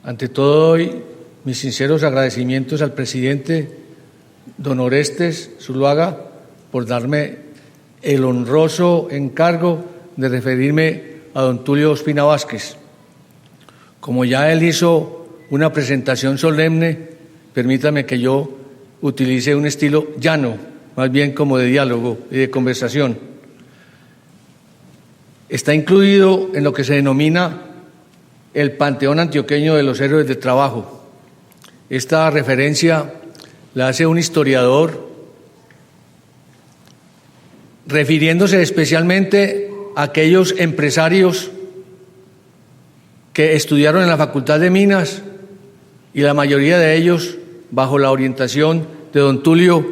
Ante todo, doy mis sinceros agradecimientos al presidente don Orestes Zuluaga por darme el honroso encargo de referirme a don Tulio Ospina Vázquez. Como ya él hizo una presentación solemne, permítame que yo utilice un estilo llano, más bien como de diálogo y de conversación. Está incluido en lo que se denomina el Panteón Antioqueño de los Héroes del Trabajo. Esta referencia la hace un historiador refiriéndose especialmente a aquellos empresarios que estudiaron en la Facultad de Minas y la mayoría de ellos bajo la orientación de don Tulio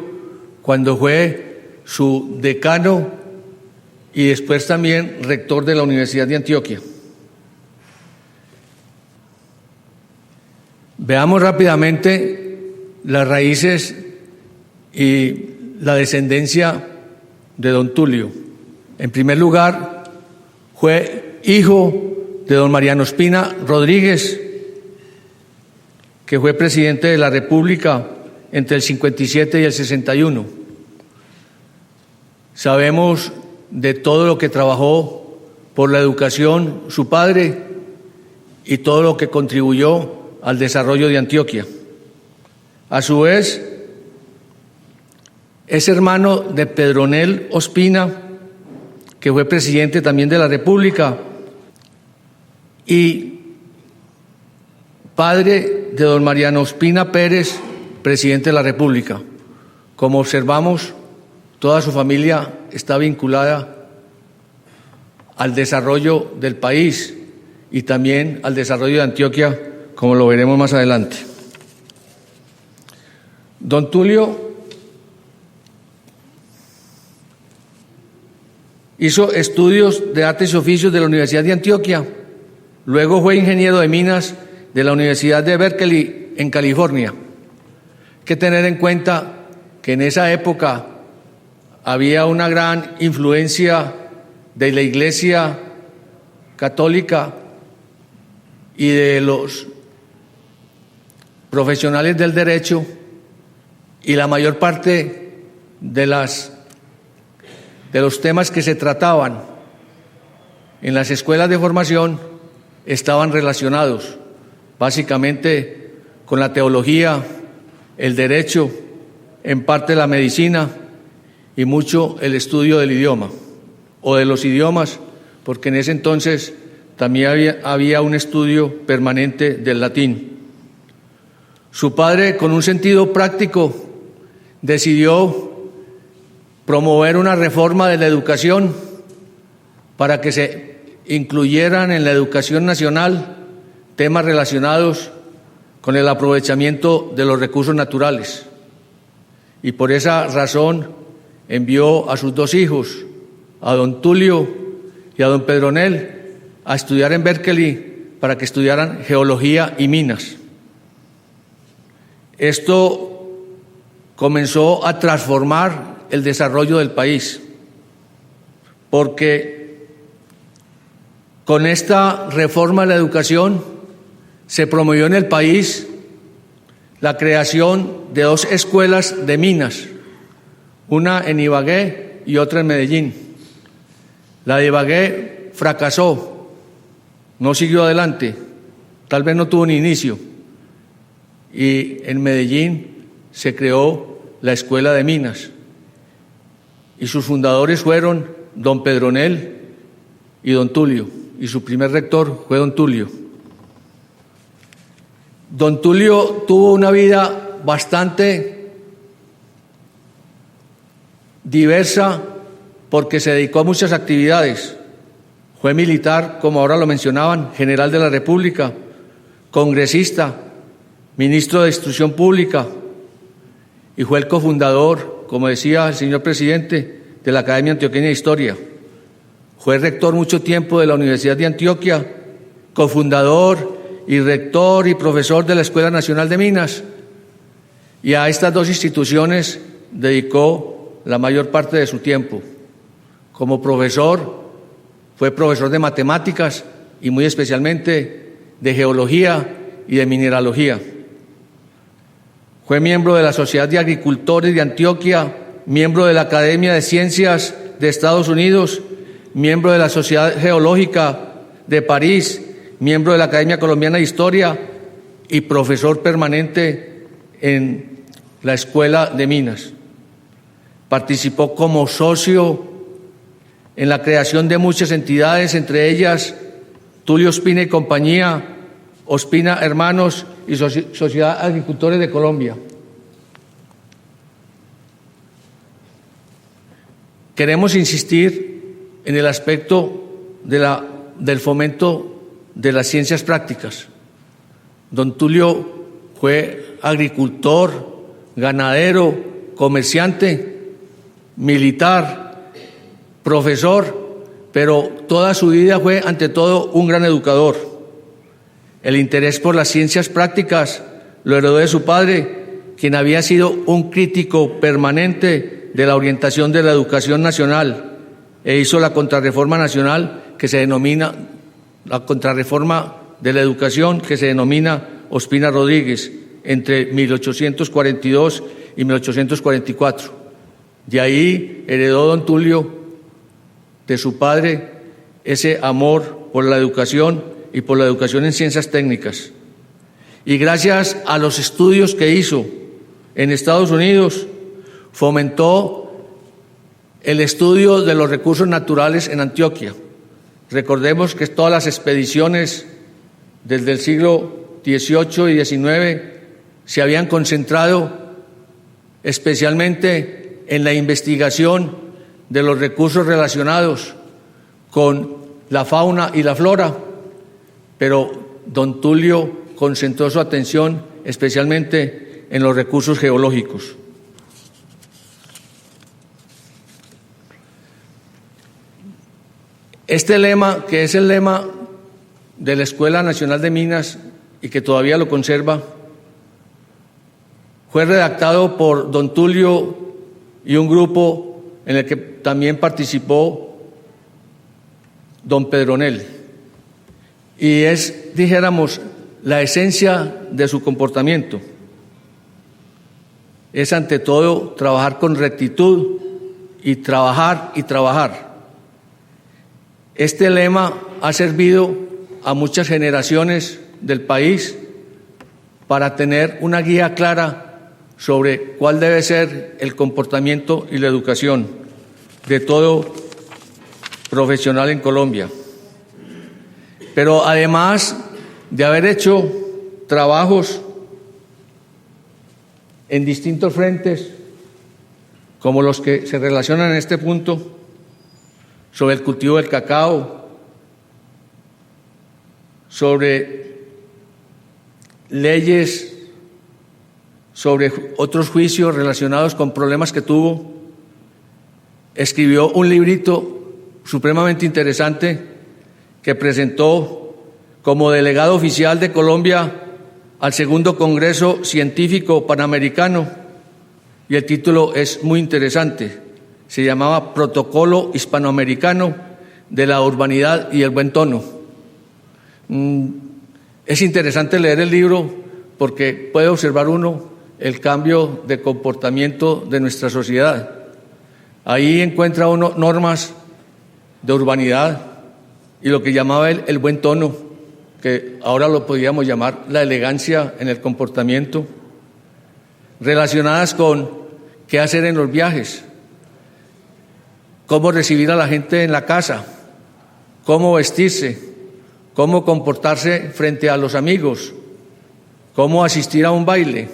cuando fue su decano y después también rector de la Universidad de Antioquia. Veamos rápidamente las raíces y la descendencia de don Tulio. En primer lugar, fue hijo de don Mariano Ospina Rodríguez, que fue presidente de la República entre el 57 y el 61. Sabemos de todo lo que trabajó por la educación su padre y todo lo que contribuyó al desarrollo de Antioquia. A su vez, es hermano de Pedronel Ospina, que fue presidente también de la República, y padre de don Mariano Ospina Pérez, presidente de la República. Como observamos, toda su familia está vinculada al desarrollo del país y también al desarrollo de Antioquia, como lo veremos más adelante. Don Tulio hizo estudios de artes y oficios de la Universidad de Antioquia, luego fue ingeniero de minas de la Universidad de Berkeley en California. Hay que tener en cuenta que en esa época había una gran influencia de la Iglesia Católica y de los profesionales del derecho, y la mayor parte de los temas que se trataban en las escuelas de formación estaban relacionados básicamente con la teología, el derecho, en parte la medicina y mucho el estudio del idioma o de los idiomas, porque en ese entonces también había un estudio permanente del latín. Su padre, con un sentido práctico, decidió promover una reforma de la educación para que se incluyeran en la educación nacional temas relacionados con el aprovechamiento de los recursos naturales. Y por esa razón envió a sus dos hijos, a don Tulio y a don Pedronel, a estudiar en Berkeley para que estudiaran geología y minas. Esto comenzó a transformar el desarrollo del país, porque con esta reforma de la educación se promovió en el país la creación de dos escuelas de minas, una en Ibagué y otra en Medellín. La de Ibagué fracasó, no siguió adelante, tal vez no tuvo ni inicio, y en Medellín se creó la Escuela de Minas, y sus fundadores fueron don Pedronel y don Tulio, y su primer rector fue don Tulio. Don Tulio tuvo una vida bastante diversa porque se dedicó a muchas actividades. Fue militar, como ahora lo mencionaban, general de la República, congresista, ministro de Instrucción Pública, y fue el cofundador, como decía el señor presidente, de la Academia Antioqueña de Historia. Fue rector mucho tiempo de la Universidad de Antioquia, cofundador y rector y profesor de la Escuela Nacional de Minas, y a estas dos instituciones dedicó la mayor parte de su tiempo. Como profesor, fue profesor de matemáticas y muy especialmente de geología y de mineralogía. Fue miembro de la Sociedad de Agricultores de Antioquia, miembro de la Academia de Ciencias de Estados Unidos, miembro de la Sociedad Geológica de París, miembro de la Academia Colombiana de Historia y profesor permanente en la Escuela de Minas. Participó como socio en la creación de muchas entidades, entre ellas Tulio Ospina y Compañía, Ospina Hermanos y Sociedad Agricultores de Colombia. Queremos insistir en el aspecto del fomento de las ciencias prácticas. Don Tulio fue agricultor, ganadero, comerciante, militar, profesor, pero toda su vida fue ante todo un gran educador. El interés por las ciencias prácticas lo heredó de su padre, quien había sido un crítico permanente de la orientación de la educación nacional e hizo la contrarreforma nacional que se denomina, la contrarreforma de la educación que se denomina Ospina Rodríguez entre 1842 y 1844. De ahí heredó don Tulio de su padre ese amor por la educación y por la educación en ciencias técnicas. Y gracias a los estudios que hizo en Estados Unidos, fomentó el estudio de los recursos naturales en Antioquia. Recordemos que todas las expediciones desde el siglo XVIII y XIX se habían concentrado especialmente en la investigación de los recursos relacionados con la fauna y la flora, pero don Tulio concentró su atención especialmente en los recursos geológicos. Este lema, que es el lema de la Escuela Nacional de Minas y que todavía lo conserva, fue redactado por don Tulio y un grupo en el que también participó don Pedronel. Y es, dijéramos, la esencia de su comportamiento. Es ante todo trabajar con rectitud y trabajar y trabajar. Este lema ha servido a muchas generaciones del país para tener una guía clara sobre cuál debe ser el comportamiento y la educación de todo profesional en Colombia. Pero además de haber hecho trabajos en distintos frentes, como los que se relacionan en este punto, sobre el cultivo del cacao, sobre leyes, sobre otros juicios relacionados con problemas que tuvo, escribió un librito supremamente interesante que presentó como delegado oficial de Colombia al segundo Congreso Científico Panamericano, y el título es muy interesante. Se llamaba Protocolo Hispanoamericano de la Urbanidad y el Buen Tono. Es interesante leer el libro porque puede observar uno el cambio de comportamiento de nuestra sociedad. Ahí encuentra uno normas de urbanidad y lo que llamaba él el buen tono, que ahora lo podríamos llamar la elegancia en el comportamiento, relacionadas con qué hacer en los viajes, cómo recibir a la gente en la casa, cómo vestirse, cómo comportarse frente a los amigos, cómo asistir a un baile.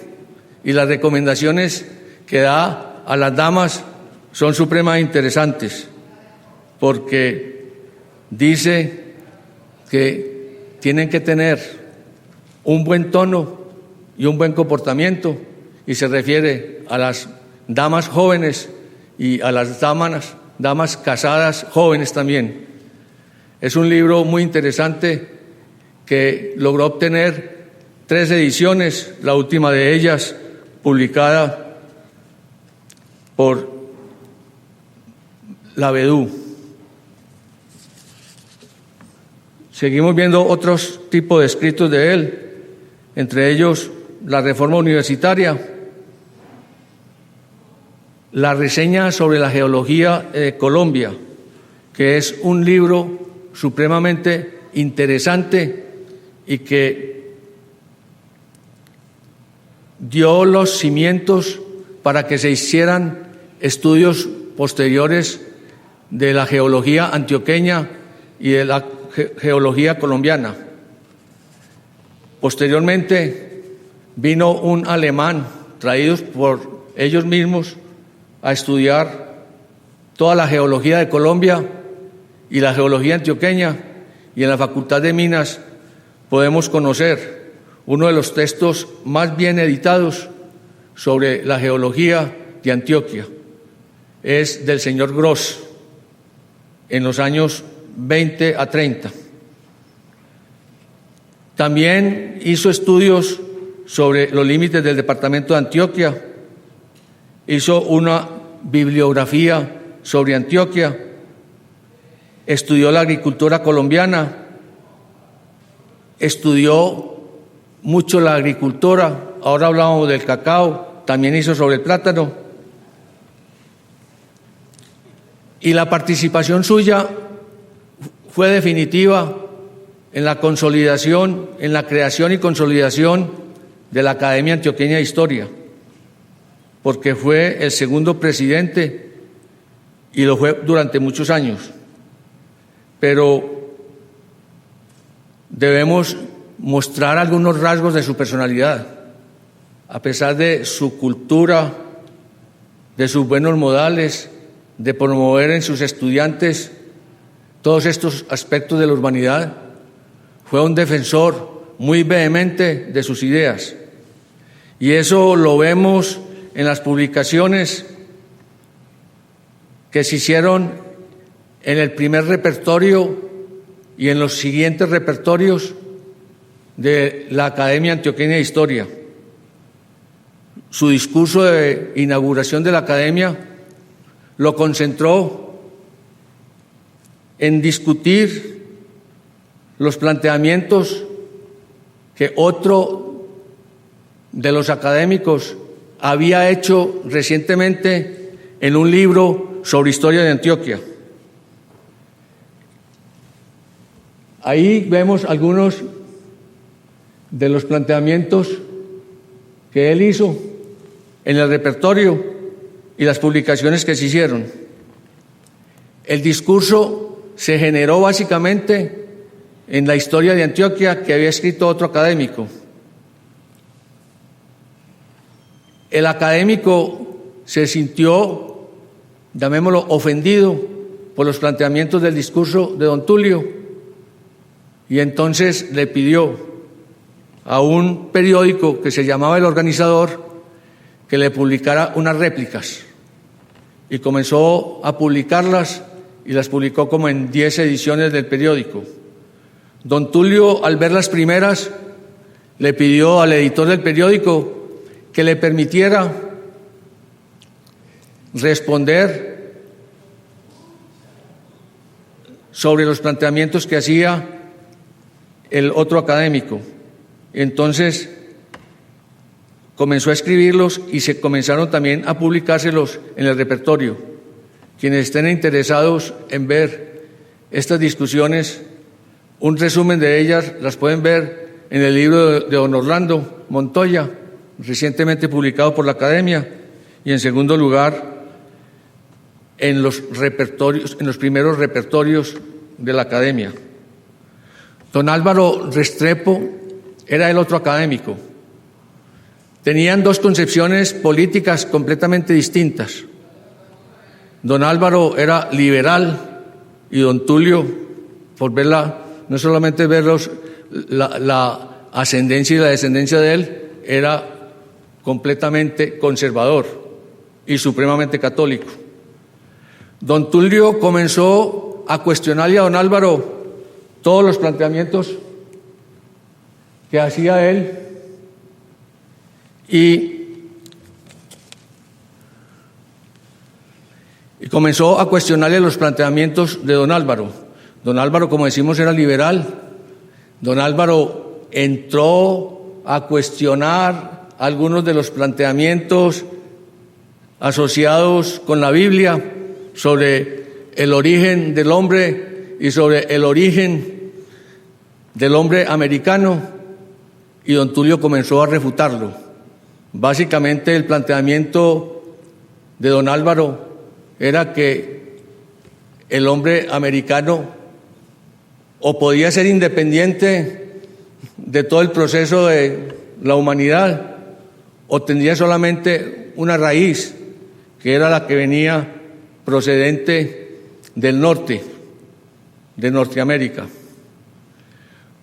Y las recomendaciones que da a las damas son supremamente interesantes, porque dice que tienen que tener un buen tono y un buen comportamiento, y se refiere a las damas jóvenes y a las damas casadas jóvenes también. Es un libro muy interesante que logró obtener 3 ediciones, la última de ellas publicada por la Vedú. Seguimos viendo otros tipos de escritos de él, entre ellos la reforma universitaria, la reseña sobre la geología de Colombia, que es un libro supremamente interesante y que dio los cimientos para que se hicieran estudios posteriores de la geología antioqueña y de la geología colombiana. Posteriormente vino un alemán, traídos por ellos mismos, a estudiar toda la geología de Colombia y la geología antioqueña, y en la Facultad de Minas podemos conocer uno de los textos más bien editados sobre la geología de Antioquia. Es del señor Gross, en los años 20 a 30. También hizo estudios sobre los límites del departamento de Antioquia, hizo una bibliografía sobre Antioquia, estudió la agricultura colombiana, estudió mucho la agricultura, ahora hablábamos del cacao, también hizo sobre el plátano, y la participación suya fue definitiva en la consolidación, en la creación y consolidación de la Academia Antioqueña de Historia, porque fue el segundo presidente y lo fue durante muchos años. Pero debemos mostrar algunos rasgos de su personalidad, a pesar de su cultura, de sus buenos modales, de promover en sus estudiantes todos estos aspectos de la urbanidad. Fue un defensor muy vehemente de sus ideas, y eso lo vemos en las publicaciones que se hicieron en el primer repertorio y en los siguientes repertorios de la Academia Antioqueña de Historia. Su discurso de inauguración de la Academia lo concentró en discutir los planteamientos que otro de los académicos había hecho recientemente en un libro sobre historia de Antioquia. Ahí vemos algunos de los planteamientos que él hizo en el repertorio y las publicaciones que se hicieron. El discurso se generó básicamente en la historia de Antioquia que había escrito otro académico. El académico se sintió, llamémoslo, ofendido por los planteamientos del discurso de don Tulio, y entonces le pidió a un periódico que se llamaba El Organizador que le publicara unas réplicas, y comenzó a publicarlas y las publicó como en 10 ediciones del periódico. Don Tulio, al ver las primeras, le pidió al editor del periódico que le permitiera responder sobre los planteamientos que hacía el otro académico. Entonces comenzó a escribirlos y se comenzaron también a publicárselos en el repertorio. Quienes estén interesados en ver estas discusiones, un resumen de ellas las pueden ver en el libro de don Orlando Montoya, recientemente publicado por la Academia, y en segundo lugar en los repertorios, en los primeros repertorios de la Academia. Don Álvaro Restrepo era el otro académico. Tenían dos concepciones políticas completamente distintas. Don Álvaro era liberal y don Tulio, por verla, no solamente ver la ascendencia y la descendencia de él, era completamente conservador y supremamente católico. Don Tulio comenzó a cuestionarle a don Álvaro todos los planteamientos que hacía él, y comenzó a cuestionarle los planteamientos de don Álvaro. Don Álvaro, como decimos, era liberal. Don Álvaro entró a cuestionar algunos de los planteamientos asociados con la Biblia sobre el origen del hombre y sobre el origen del hombre americano, y don Tulio comenzó a refutarlo. Básicamente el planteamiento de don Álvaro era que el hombre americano o podía ser independiente de todo el proceso de la humanidad, o tendría solamente una raíz, que era la que venía procedente del norte, de Norteamérica.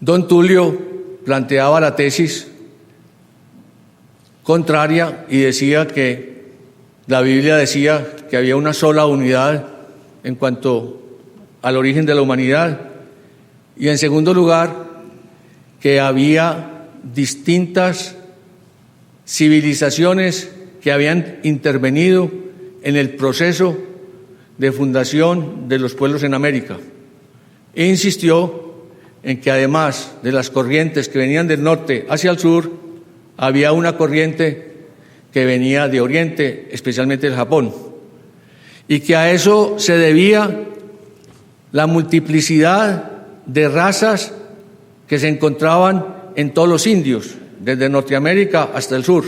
Don Tulio planteaba la tesis contraria y decía que la Biblia decía que había una sola unidad en cuanto al origen de la humanidad, y en segundo lugar, que había distintas civilizaciones que habían intervenido en el proceso de fundación de los pueblos en América. E insistió en que además de las corrientes que venían del norte hacia el sur, había una corriente que venía de Oriente, especialmente del Japón, y que a eso se debía la multiplicidad de razas que se encontraban en todos los indios, desde Norteamérica hasta el sur,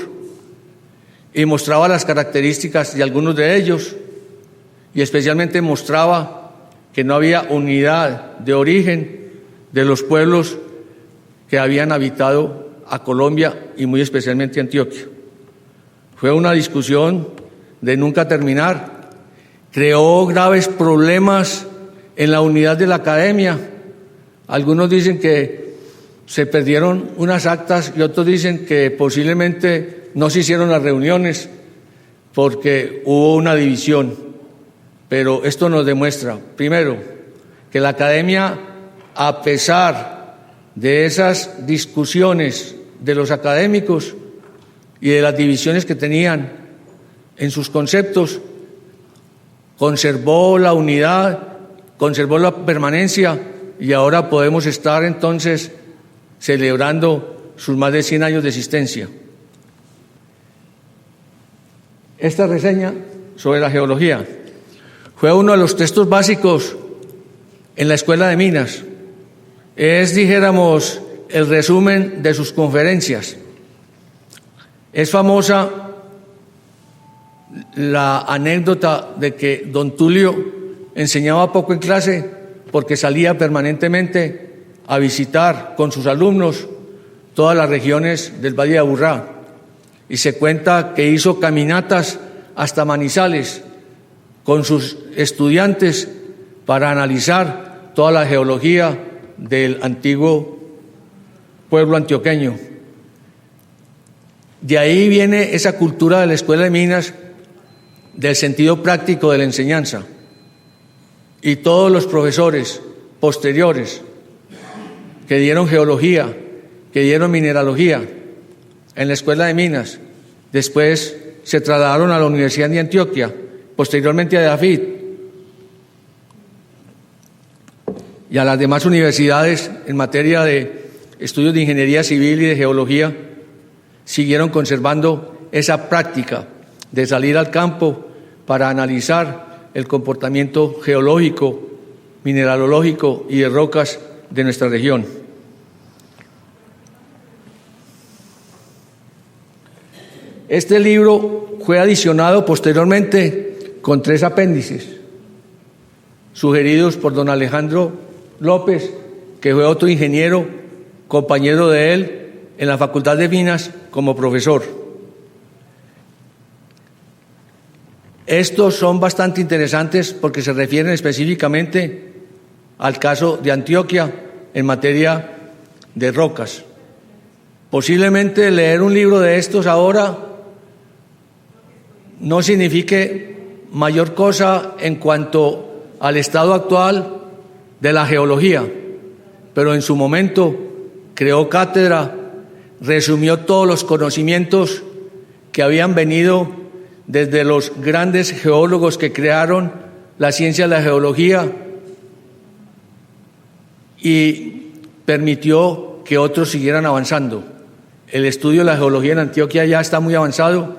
y mostraba las características de algunos de ellos, y especialmente mostraba que no había unidad de origen de los pueblos que habían habitado a Colombia y muy especialmente Antioquia. Fue una discusión de nunca terminar, creó graves problemas en la unidad de la academia. Algunos dicen que se perdieron unas actas y otros dicen que posiblemente no se hicieron las reuniones porque hubo una división. Pero esto nos demuestra, primero, que la academia, a pesar de esas discusiones de los académicos y de las divisiones que tenían en sus conceptos, conservó la unidad, conservó la permanencia, y ahora podemos estar entonces celebrando sus más de 100 años de existencia. Esta reseña sobre la geología fue uno de los textos básicos en la Escuela de Minas. Es, dijéramos, el resumen de sus conferencias. Es famosa la anécdota de que don Tulio enseñaba poco en clase porque salía permanentemente a visitar con sus alumnos todas las regiones del Valle de Aburrá, y se cuenta que hizo caminatas hasta Manizales con sus estudiantes para analizar toda la geología del antiguo pueblo antioqueño. De ahí viene esa cultura de la Escuela de Minas, del sentido práctico de la enseñanza, y todos los profesores posteriores que dieron geología, que dieron mineralogía en la Escuela de Minas, después se trasladaron a la Universidad de Antioquia, posteriormente a DAFID y a las demás universidades en materia de estudios de ingeniería civil y de geología. Siguieron conservando esa práctica de salir al campo para analizar el comportamiento geológico, mineralógico y de rocas de nuestra región. Este libro fue adicionado posteriormente con 3 apéndices, sugeridos por don Alejandro López, que fue otro ingeniero, compañero de él en la Facultad de Minas como profesor. Estos son bastante interesantes porque se refieren específicamente al caso de Antioquia en materia de rocas. Posiblemente leer un libro de estos ahora no signifique mayor cosa en cuanto al estado actual de la geología, pero en su momento creó cátedra, resumió todos los conocimientos que habían venido desde los grandes geólogos que crearon la ciencia de la geología y permitió que otros siguieran avanzando. el estudio de la geología en Antioquia ya está muy avanzado.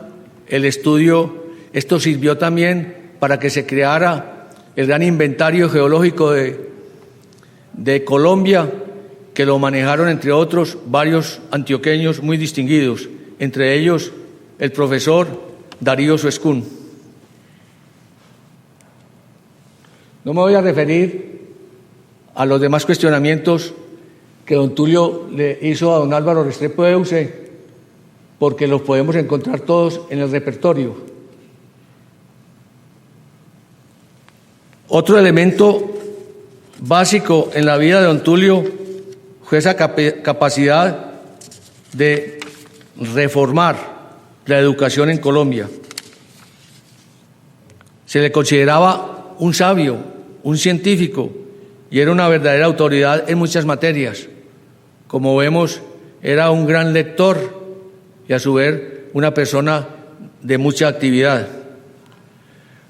Esto sirvió también para que se creara el gran inventario geológico de Colombia, que lo manejaron, entre otros, varios antioqueños muy distinguidos, entre ellos el profesor Darío Suescún. No me voy a referir a los demás cuestionamientos que don Tulio le hizo a don Álvaro Restrepo Euce, porque los podemos encontrar todos en el repertorio. Otro elemento básico en la vida de don Tulio fue esa capacidad de reformar la educación en Colombia. Se le consideraba un sabio, un científico, y era una verdadera autoridad en muchas materias. Como vemos, era un gran lector y a su vez una persona de mucha actividad.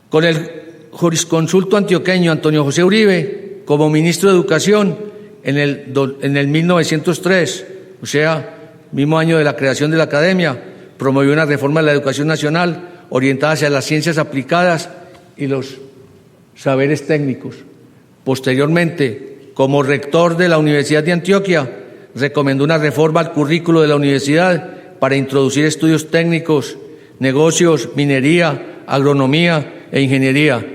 Con el jurisconsulto antioqueño Antonio José Uribe como ministro de Educación en el 1903, o sea, mismo año de la creación de la academia, promovió una reforma de la educación nacional orientada hacia las ciencias aplicadas y los saberes técnicos. Posteriormente, como rector de la Universidad de Antioquia, recomendó una reforma al currículo de la universidad para introducir estudios técnicos, negocios, minería, agronomía e ingeniería,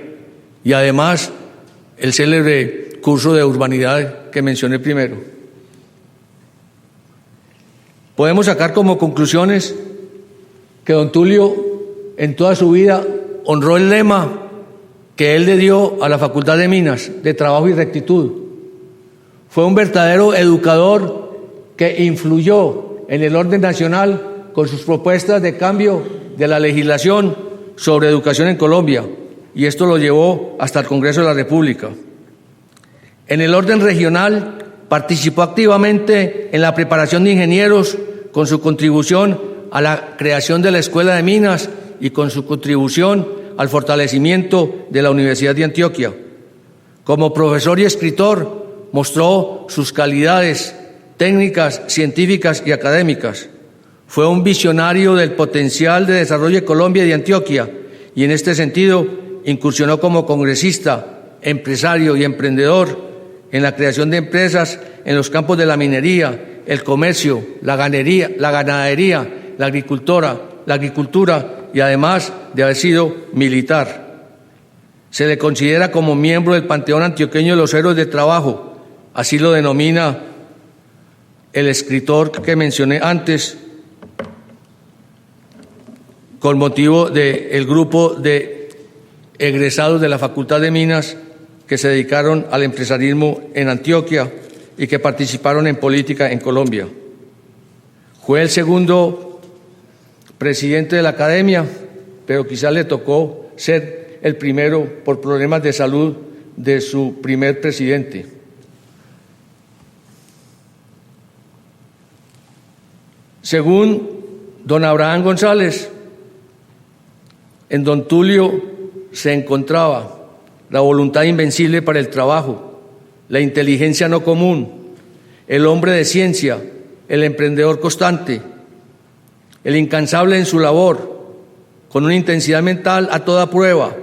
y además el célebre curso de urbanidad que mencioné primero. Podemos sacar como conclusiones que don Tulio en toda su vida honró el lema que él le dio a la Facultad de Minas, de trabajo y rectitud. Fue un verdadero educador que influyó en el orden nacional con sus propuestas de cambio de la legislación sobre educación en Colombia, y esto lo llevó hasta el Congreso de la República. En el orden regional participó activamente en la preparación de ingenieros con su contribución a la creación de la Escuela de Minas y con su contribución al fortalecimiento de la Universidad de Antioquia. Como profesor y escritor mostró sus calidades técnicas, científicas y académicas. Fue un visionario del potencial de desarrollo de Colombia y de Antioquia, y en este sentido incursionó como congresista, empresario y emprendedor en la creación de empresas en los campos de la minería, el comercio, la ganadería, la agricultura y además de haber sido militar. Se le considera como miembro del Panteón Antioqueño de los Héroes del Trabajo, así lo denomina el escritor que mencioné antes, con motivo del grupo de egresados de la Facultad de Minas que se dedicaron al empresarismo en Antioquia y que participaron en política en Colombia. Fue el segundo presidente de la academia, pero quizás le tocó ser el primero por problemas de salud de su primer presidente. Según don Abraham González, en don Tulio se encontraba la voluntad invencible para el trabajo, la inteligencia no común, el hombre de ciencia, el emprendedor constante, el incansable en su labor, con una intensidad mental a toda prueba,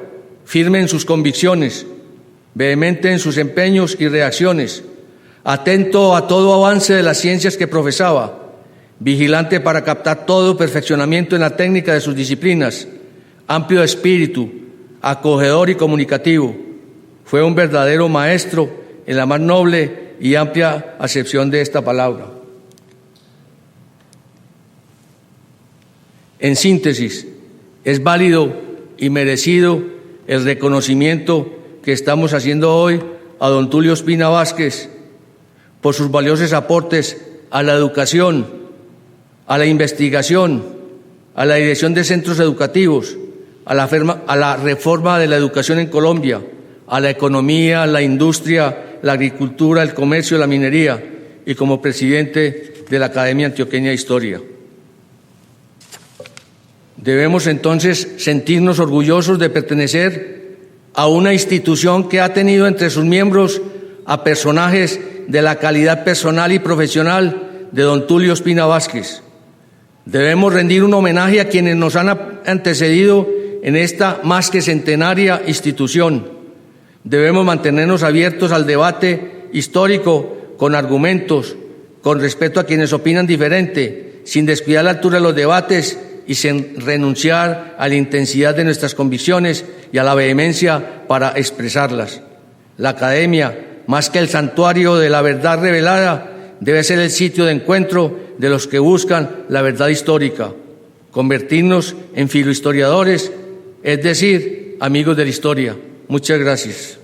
firme en sus convicciones, vehemente en sus empeños y reacciones, atento a todo avance de las ciencias que profesaba, vigilante para captar todo perfeccionamiento en la técnica de sus disciplinas, amplio de espíritu, acogedor y comunicativo. Fue un verdadero maestro en la más noble y amplia acepción de esta palabra. En síntesis, es válido y merecido el reconocimiento que estamos haciendo hoy a don Tulio Ospina Vázquez por sus valiosos aportes a la educación, a la investigación, a la dirección de centros educativos, a la reforma de la educación en Colombia, a la economía, la industria, la agricultura, el comercio, la minería, y como presidente de la Academia Antioqueña de Historia. Debemos entonces sentirnos orgullosos de pertenecer a una institución que ha tenido entre sus miembros a personajes de la calidad personal y profesional de don Tulio Ospina Vázquez, Debemos rendir un homenaje a quienes nos han antecedido en esta más que centenaria institución. Debemos mantenernos abiertos al debate histórico con argumentos, con respeto a quienes opinan diferente, sin descuidar la altura de los debates y sin renunciar a la intensidad de nuestras convicciones y a la vehemencia para expresarlas. La academia, más que el santuario de la verdad revelada, debe ser el sitio de encuentro de los que buscan la verdad histórica, convertirnos en filohistoriadores, es decir, amigos de la historia. Muchas gracias.